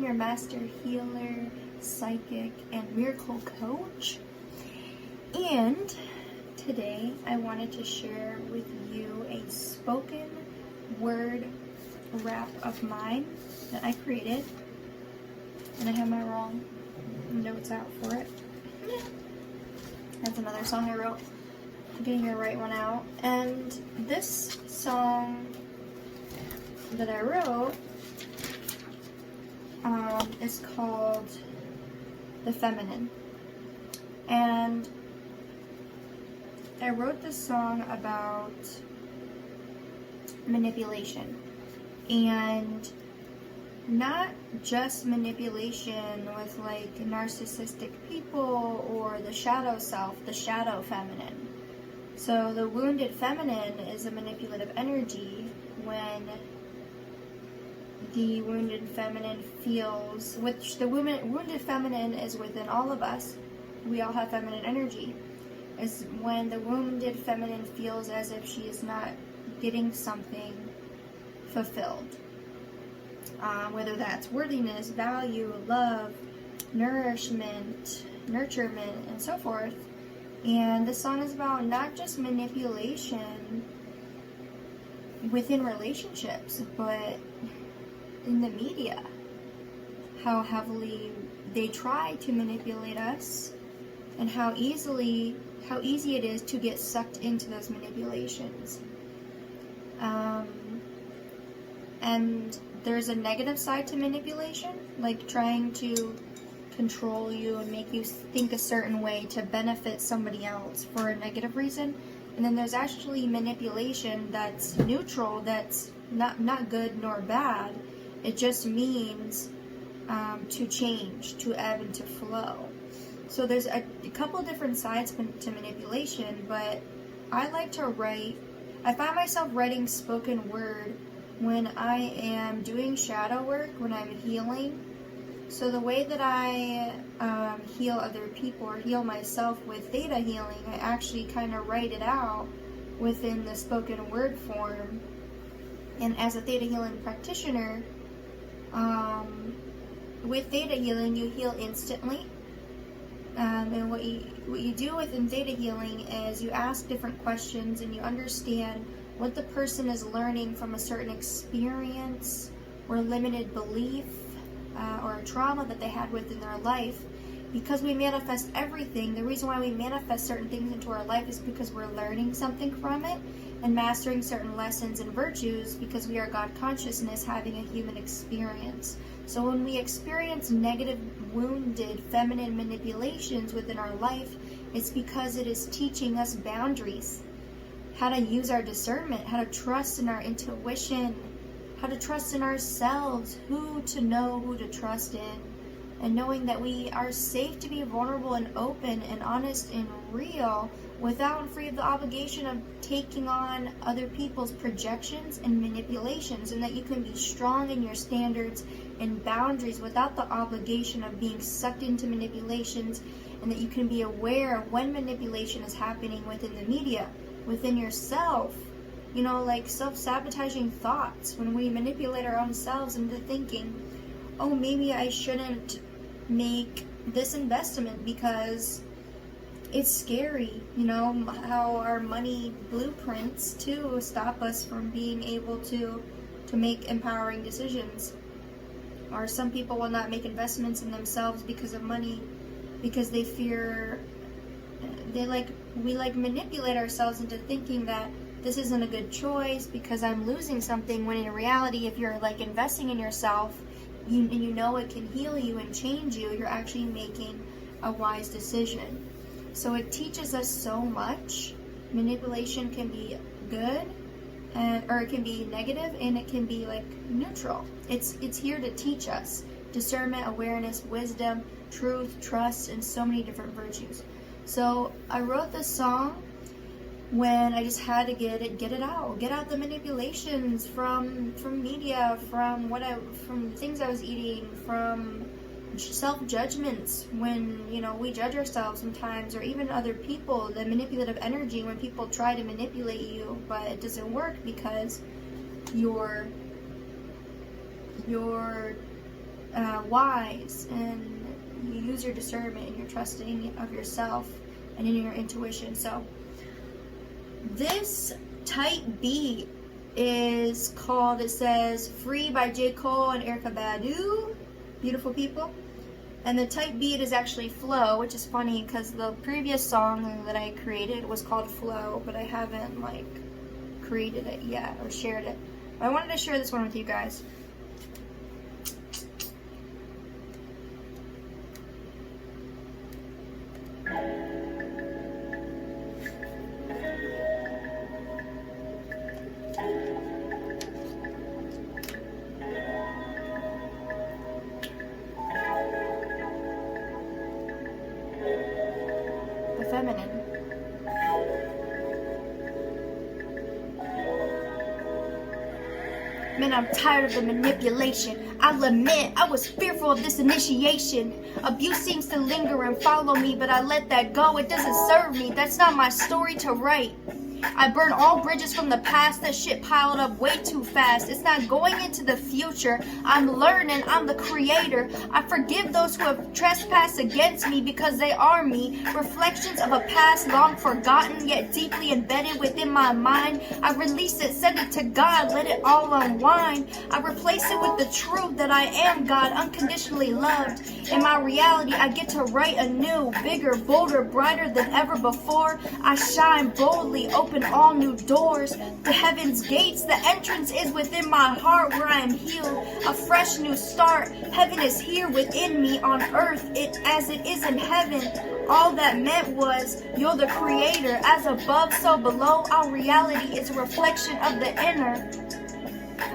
your master healer, psychic, and miracle coach. And today I wanted to share with you a spoken word rap of mine that I created. And I have my wrong notes out for it. That's another song I wrote. I'm getting the right one out. And this song that I wrote is called The Feminine. And I wrote this song about manipulation. And not just manipulation with like narcissistic people or the shadow self, the shadow feminine. So the wounded feminine is a manipulative energy when the wounded feminine feels, which the wounded feminine is within all of us. We all have feminine energy. Is when the wounded feminine feels as if she is not getting something fulfilled. Whether that's worthiness, value, love, nourishment, nurturement, and so forth. And this song is about not just manipulation within relationships, but in the media. How heavily they try to manipulate us, and how easy it is to get sucked into those manipulations. And there's a negative side to manipulation, like trying to control you and make you think a certain way to benefit somebody else for a negative reason. And then there's actually manipulation that's neutral, that's not good nor bad. It just means to change, to ebb and to flow. So there's a couple different sides to manipulation, but I like to write. I find myself writing spoken word when I am doing shadow work, when I'm healing. So the way that I heal other people or heal myself with theta healing, I actually kind of write it out within the spoken word form. And as a theta healing practitioner, with theta healing, you heal instantly. And what you do within theta healing is you ask different questions and you understand what the person is learning from a certain experience or limited belief or a trauma that they had within their life. Because we manifest everything, the reason why we manifest certain things into our life is because we're learning something from it and mastering certain lessons and virtues, because we are God consciousness having a human experience. So when we experience negative, wounded, feminine manipulations within our life, it's because it is teaching us boundaries, how to use our discernment, how to trust in our intuition, how to trust in ourselves, who to know, who to trust in, and knowing that we are safe to be vulnerable and open and honest and real without and free of the obligation of taking on other people's projections and manipulations, and that you can be strong in your standards and boundaries without the obligation of being sucked into manipulations, and that you can be aware of when manipulation is happening within the media, within yourself. You know, like self-sabotaging thoughts, when we manipulate our own selves into thinking, oh, maybe I shouldn't make this investment because it's scary. You know, how our money blueprints too stop us from being able to make empowering decisions. Or some people will not make investments in themselves because of money, because they fear, we manipulate ourselves into thinking that this isn't a good choice because I'm losing something, when in reality, if you're like investing in yourself, you know it can heal you and change you, you're actually making a wise decision. So it teaches us so much. Manipulation can be good, or it can be negative, and it can be like neutral. It's here to teach us discernment, awareness, wisdom, truth, trust, and so many different virtues. So I wrote this song when I just had to get it out. Get out the manipulations from media, from things I was eating, from self-judgments when, we judge ourselves sometimes, or even other people, the manipulative energy when people try to manipulate you, but it doesn't work because your wise, and you use your discernment and your trusting of yourself and in your intuition. So this type B is called, it says, Free by J. Cole and Erykah Badu. Beautiful people. And the type beat is actually Flow, which is funny because the previous song that I created was called Flow, but I haven't like created it yet or shared it. But I wanted to share this one with you guys. Feminine. Man, I'm tired of the manipulation. I'll admit I was fearful of this initiation. Abuse seems to linger and follow me, but I let that go. It doesn't serve me. That's not my story to write. I burn all bridges from the past. That shit piled up way too fast. It's not going into the future. I'm learning. I'm the creator. I forgive those who have trespassed against me because they are me. Reflections of a past long forgotten, yet deeply embedded within my mind. I release it, send it to God, let it all unwind. I replace it with the truth that I am God, unconditionally loved. In my reality, I get to write anew, bigger, bolder, brighter than ever before. I shine boldly, open all new doors. The heaven's gates, the entrance is within my heart where I am healed. A fresh new start. Heaven is here within me on earth, it as it is in heaven. All that meant was, you're the creator. As above, so below. Our reality is a reflection of the inner.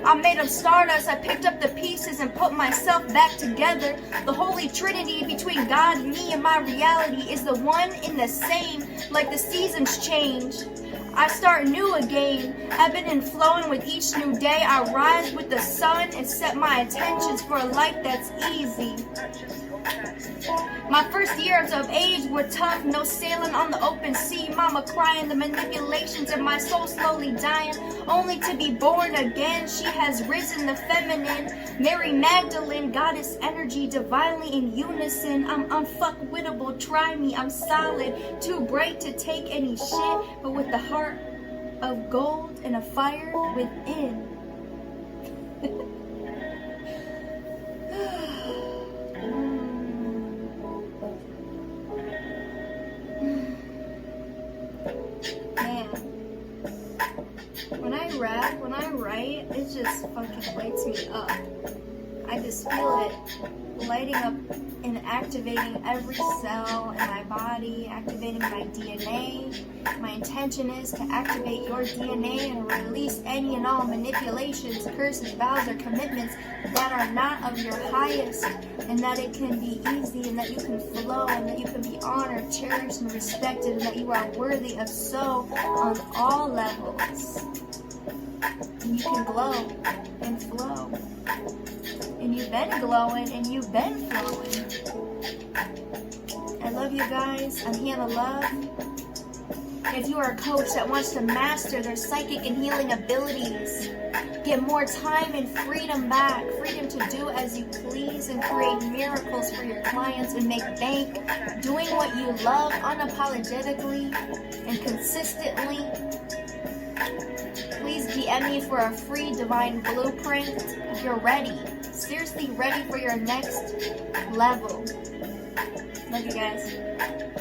I'm made of stardust. I picked up the pieces and put myself back together. The holy trinity between God, me, and my reality is the one in the same, like the seasons change. I start new again, ebbing and flowing with each new day. I rise with the sun and set my intentions for a life that's easy. My first years of age were tough, no sailing on the open sea. Mama crying, the manipulations, and my soul slowly dying, only to be born again. She has risen, the feminine, Mary Magdalene, goddess energy, divinely in unison. I'm unfuckwittable, try me, I'm solid, too bright to take any shit, but with the heart of gold and a fire within. When I write, it just fucking lights me up. I just feel it lighting up and activating every cell in my body, activating my DNA. My intention is to activate your DNA and release any and all manipulations, curses, vows, or commitments that are not of your highest, and that it can be easy, and that you can flow, and that you can be honored, cherished, and respected, and that you are worthy of so on all levels. And you can glow and flow. And you've been glowing and you've been flowing. I love you guys. I'm Hannah Love. If you are a coach that wants to master their psychic and healing abilities, get more time and freedom back, freedom to do as you please and create miracles for your clients and make bank, doing what you love unapologetically and consistently, please DM me for a free divine blueprint if you're ready. Seriously ready for your next level. Love you guys.